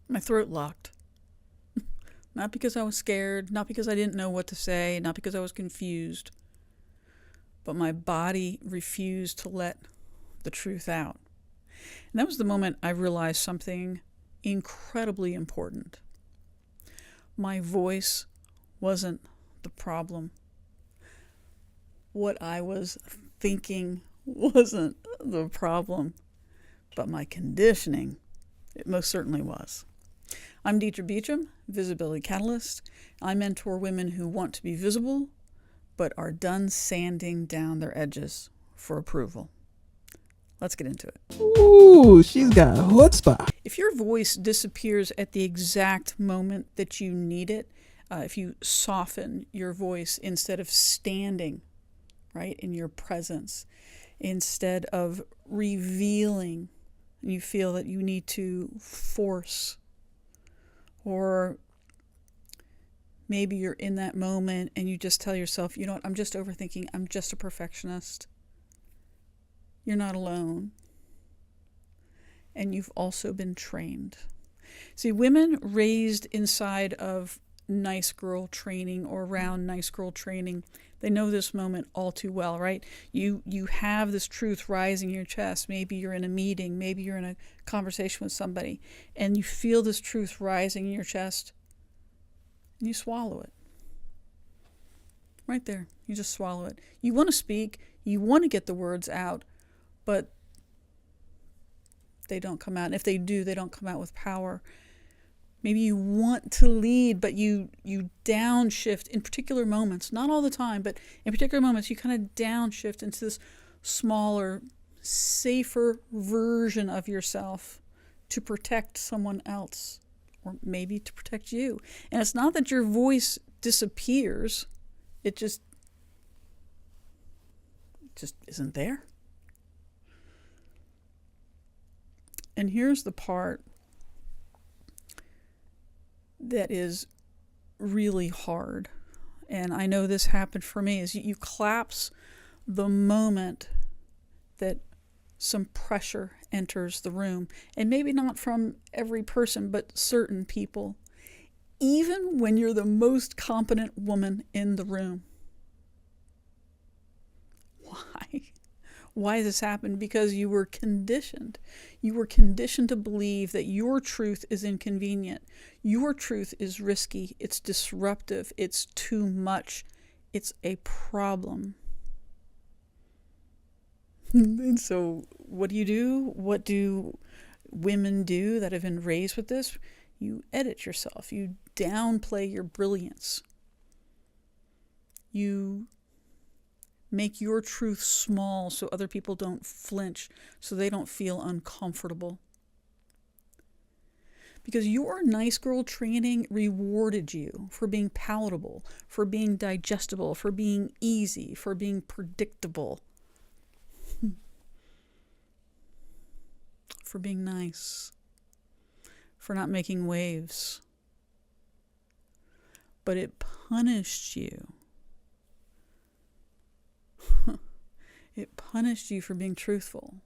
My throat locked. Not because I was scared, not because I didn't know what to say, not because I was confused, but my body refused to let the truth out. And that was the moment I realized something incredibly important. My voice wasn't the problem. What I was thinking wasn't the problem, but my conditioning, it most certainly was. I'm Deidre Beecham, Visibility Catalyst. I mentor women who want to be visible, but are done sanding down their edges for approval. Let's get into it. Ooh, she's got chutzpah. If your voice disappears at the exact moment that you need it, if you soften your voice instead of standing right in your presence, instead of revealing, you feel that you need to force, or maybe you're in that moment and you just tell yourself, you know what, I'm just overthinking, I'm just a perfectionist. You're not alone. And you've also been trained. See, women raised inside of nice girl training or around nice girl training, they know this moment all too well, right? You have this truth rising in your chest. Maybe you're in a meeting, maybe you're in a conversation with somebody, and you feel this truth rising in your chest, and you swallow it. Right there, you just swallow it. You want to speak, you want to get the words out, but they don't come out. And if they do, they don't come out with power. Maybe you want to lead, but you downshift in particular moments, not all the time, but in particular moments, you kind of downshift into this smaller, safer version of yourself to protect someone else, or maybe to protect you. And it's not that your voice disappears, it just isn't there. And here's the part that is really hard, and I know this happened for me, is you collapse the moment that some pressure enters the room, and maybe not from every person, but certain people, even when you're the most competent woman in the room. Why? Why does this happen? Because you were conditioned. You were conditioned to believe that your truth is inconvenient. Your truth is risky. It's disruptive. It's too much. It's a problem. And so what do? What do women do that have been raised with this? You edit yourself. You downplay your brilliance. You make your truth small so other people don't flinch, so they don't feel uncomfortable. Because your nice girl training rewarded you for being palatable, for being digestible, for being easy, for being predictable, for being nice, for not making waves. But it punished you. It punished you for being truthful.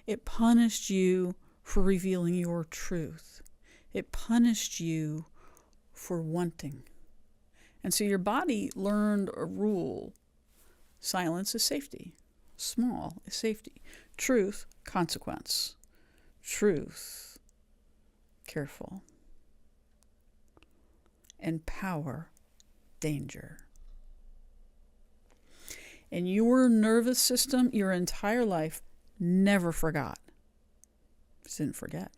It punished you for revealing your truth. It punished you for wanting. And so your body learned a rule. Silence is safety. Small is safety. Truth, consequence. Truth, careful. And power, danger. And your nervous system, your entire life, never forgot. Just didn't forget.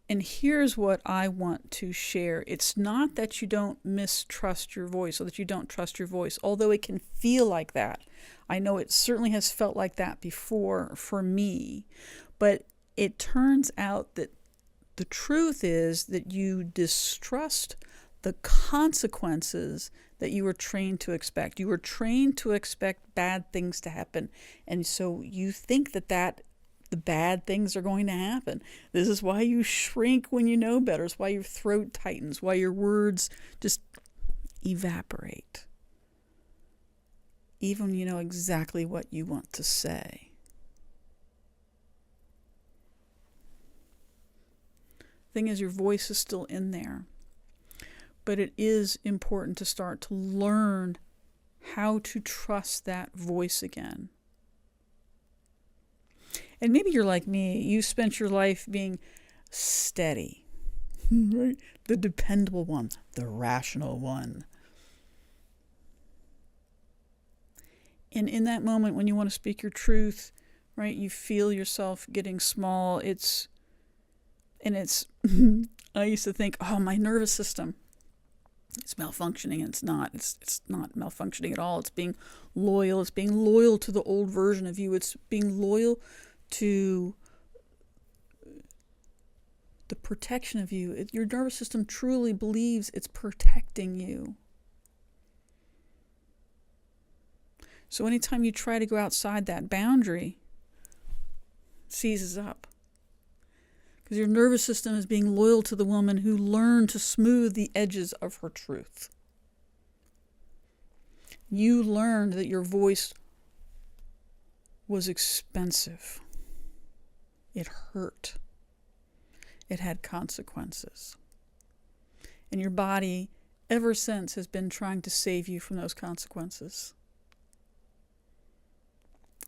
And here's what I want to share. It's not that you don't mistrust your voice or that you don't trust your voice, although it can feel like that. I know it certainly has felt like that before for me. But it turns out that the truth is that you distrust the consequences that you were trained to expect. You were trained to expect bad things to happen. And so you think that the bad things are going to happen. This is why you shrink when you know better. It's why your throat tightens, why your words just evaporate. Even when you know exactly what you want to say. thing is, your voice is still in there. But it is important to start to learn how to trust that voice again. And maybe you're like me. You spent your life being steady, right? The dependable one, the rational one. And in that moment when you want to speak your truth, right, you feel yourself getting small. I used to think, oh, my nervous system, it's malfunctioning, and it's not. It's not malfunctioning at all. It's being loyal. It's being loyal to the old version of you. It's being loyal to the protection of you. Your nervous system truly believes it's protecting you. So anytime you try to go outside that boundary, it seizes up. Because your nervous system is being loyal to the woman who learned to smooth the edges of her truth. You learned that your voice was expensive. It hurt. It had consequences. And your body, ever since, has been trying to save you from those consequences.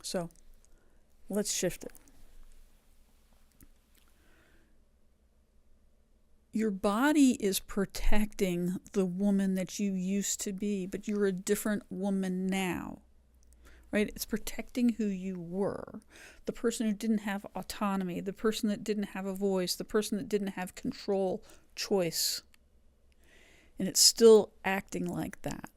So, let's shift it. Your body is protecting the woman that you used to be, but you're a different woman now, right? It's protecting who you were, the person who didn't have autonomy, the person that didn't have a voice, the person that didn't have control, choice. And it's still acting like that.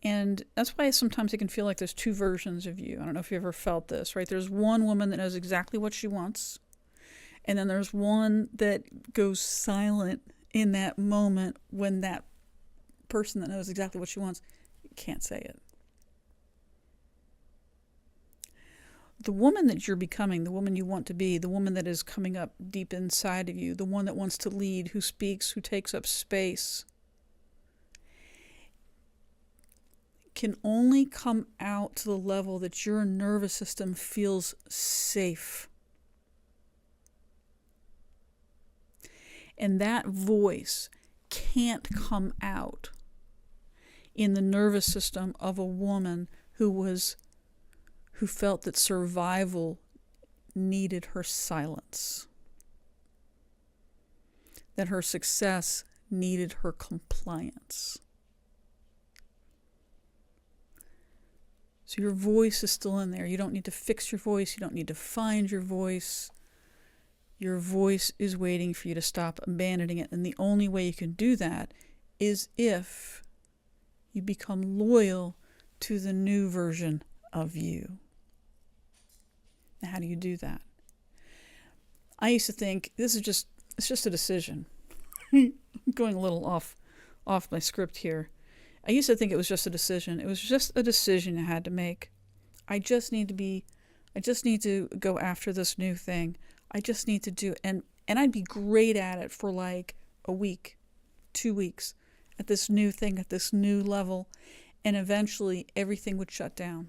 And that's why sometimes it can feel like there's two versions of you. I don't know if you ever felt this, right? There's one woman that knows exactly what she wants. And then there's one that goes silent in that moment when that person that knows exactly what she wants can't say it. The woman that you're becoming, the woman you want to be, the woman that is coming up deep inside of you, the one that wants to lead, who speaks, who takes up space, can only come out to the level that your nervous system feels safe. And that voice can't come out in the nervous system of a woman who felt that survival needed her silence, that her success needed her compliance. So your voice is still in there. You don't need to fix your voice. You don't need to find your voice. Your voice is waiting for you to stop abandoning it. And the only way you can do that is if you become loyal to the new version of you. Now, how do you do that? I used to think it's just a decision. I'm going a little off my script here. I used to think it was just a decision. It was just a decision I had to make. I just need to go after this new thing. I just need to do it. And I'd be great at it for like a week, 2 weeks, at this new thing, at this new level. And eventually everything would shut down.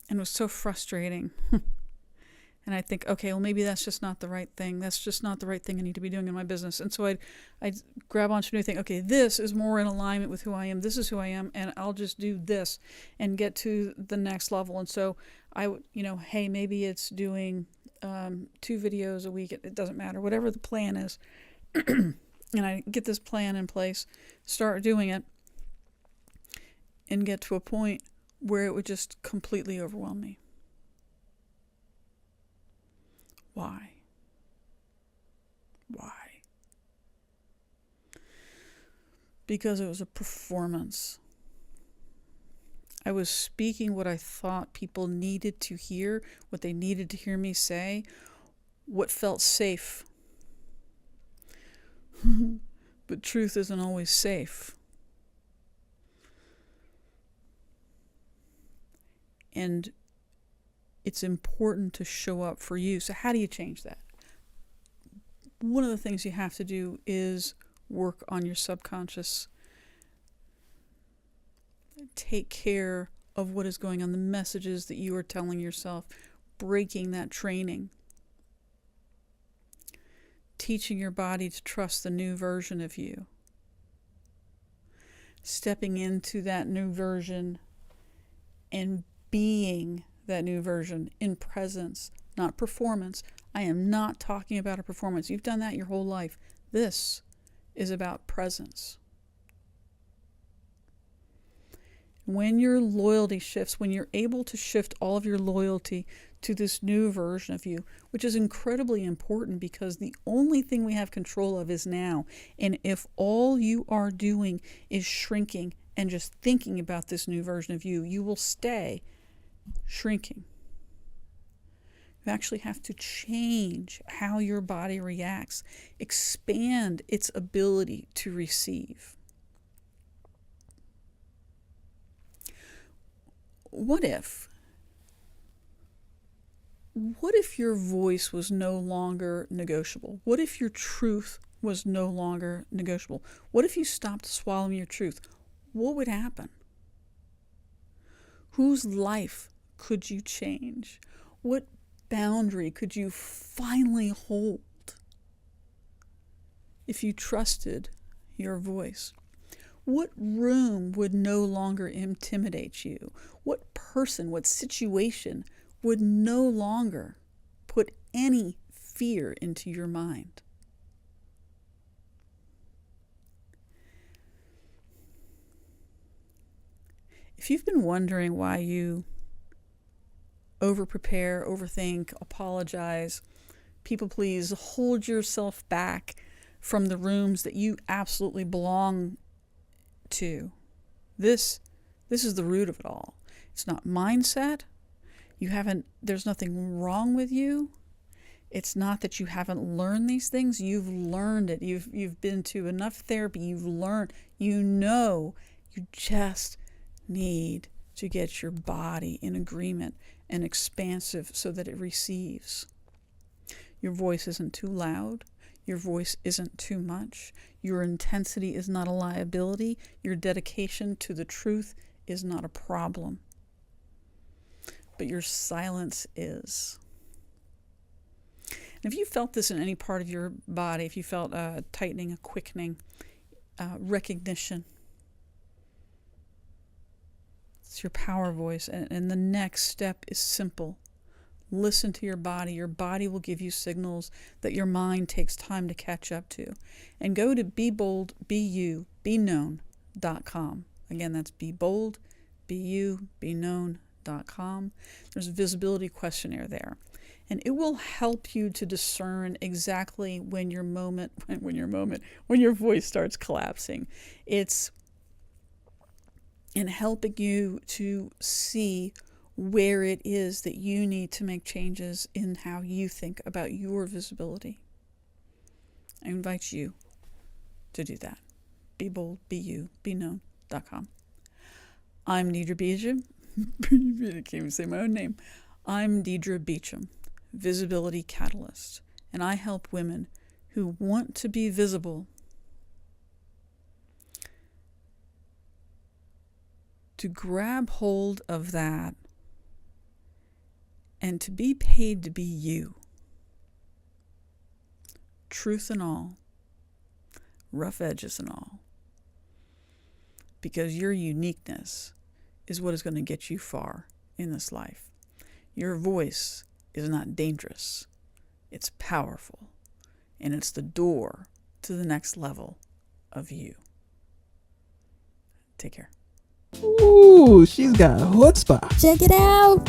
And it was so frustrating. And I'd think, okay, well, maybe that's just not the right thing. That's just not the right thing I need to be doing in my business. And so I'd grab onto a new thing. Okay, this is more in alignment with who I am. This is who I am. And I'll just do this and get to the next level. And so hey, maybe it's doing 2 videos a week. It doesn't matter. Whatever the plan is. And I get this plan in place, start doing it, and get to a point where it would just completely overwhelm me. Why? Because it was a performance. I was speaking what I thought people needed to hear, what they needed to hear me say, what felt safe. But truth isn't always safe. And it's important to show up for you. So how do you change that? One of the things you have to do is work on your subconscious. Take care of what is going on, the messages that you are telling yourself, breaking that training. teaching your body to trust the new version of you. Stepping into that new version and being that new version in presence, not performance. I am not talking about a performance. You've done that your whole life. This is about presence. When your loyalty shifts, when you're able to shift all of your loyalty to this new version of you, which is incredibly important because the only thing we have control of is now. And if all you are doing is shrinking and just thinking about this new version of you, you will stay shrinking. You actually have to change how your body reacts, expand its ability to receive. What if your voice was no longer negotiable? What if your truth was no longer negotiable? What if you stopped swallowing your truth? What would happen? Whose life could you change? What boundary could you finally hold if you trusted your voice? What room would no longer intimidate you? What person, what situation would no longer put any fear into your mind? If you've been wondering why you over-prepare, overthink, apologize, people please, hold yourself back from the rooms that you absolutely belong to, this is the root of it all. It's not mindset. There's nothing wrong with you. It's not that you haven't learned these things. You've learned it. You've been to enough therapy. You've learned. You just need to get your body in agreement and expansive so that it receives. Your voice isn't too loud. Your voice isn't too much. Your intensity is not a liability. Your dedication to the truth is not a problem. But your silence is. And if you felt this in any part of your body, if you felt a tightening, a quickening, recognition, it's your power voice. And the next step is simple. Listen to your body. Your body will give you signals that your mind takes time to catch up to. And go to BeBoldBeYouBeKnown.com. Again, that's BeBoldBeYouBeKnown.com. There's a visibility questionnaire there. And it will help you to discern exactly when your voice starts collapsing. It's in helping you to see where it is that you need to make changes in how you think about your visibility. I invite you to do that. BeBoldBeYouBeKnown.com. I'm Deidre Beecham. I can't even say my own name. I'm Deidre Beecham, Visibility Catalyst, and I help women who want to be visible to grab hold of that and to be paid to be you. Truth and all, rough edges and all. Because your uniqueness is what is going to get you far in this life. Your voice is not dangerous. It's powerful. And it's the door to the next level of you. Take care. Ooh, she's got chutzpah. Check it out.